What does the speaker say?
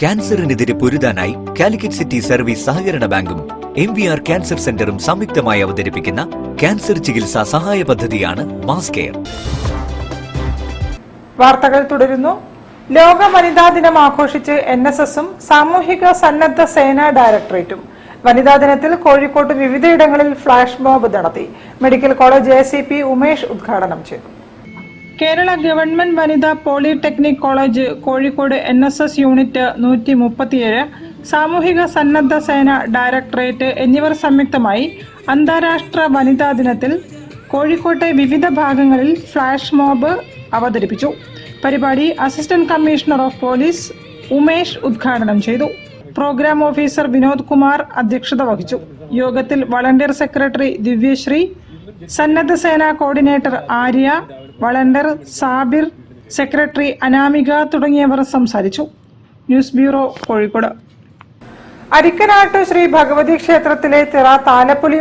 ക്യാൻസറിനെതിരെ പൊരുതാനായി Calicut city service സഹകരണ ബാങ്കും MVR cancer സെന്ററും സംയുക്തമായി അവതരിപ്പിക്കുന്ന ക്യാൻസർ ചികിത്സാ സഹായ പദ്ധതിയാണ് മാസ് കെയർ. വാർത്തകൾ തുടരുന്നു. ലോക വനിതാ ദിനം ആഘോഷിച്ച് NSSഉം സാമൂഹിക സന്നദ്ധ സേനാ ഡയറക്ടറേറ്റും വനിതാ ദിനത്തിൽ കോഴിക്കോട്ട് വിവിധയിടങ്ങളിൽ ഫ്ലാഷ് മോബ് നടത്തി. മെഡിക്കൽ കോളേജ് ACP ഉമേഷ് ഉദ്ഘാടനം ചെയ്തു. കേരള ഗവൺമെന്റ് വനിതാ polytechnic college Kozhikode NSS unit 137, സാമൂഹിക സന്നദ്ധ സേന ഡയറക്ടറേറ്റ് എന്നിവർ സംയുക്തമായി അന്താരാഷ്ട്ര വനിതാ ദിനത്തിൽ കോഴിക്കോട്ടെ വിവിധ ഭാഗങ്ങളിൽ ഫ്ലാഷ് മോബ് അവതരിപ്പിച്ചു. പരിപാടി assistant commissioner of police Umesh ഉദ്ഘാടനം ചെയ്തു. പ്രോഗ്രാം ഓഫീസർ വിനോദ് കുമാർ അധ്യക്ഷത വഹിച്ചു. യോഗത്തിൽ വളണ്ടിയർ സെക്രട്ടറി ദിവ്യശ്രീ, സന്നദ്ധ സേനാ coordinator Arya, volunteer Sabir, secretary Anamika തുടങ്ങിയവർ സംസാരിച്ചു. News bureau, Kozhikode. അരിക്കനാട്ട് ശ്രീ ഭഗവതി ക്ഷേത്രത്തിലെ തിറ താലപ്പൊലി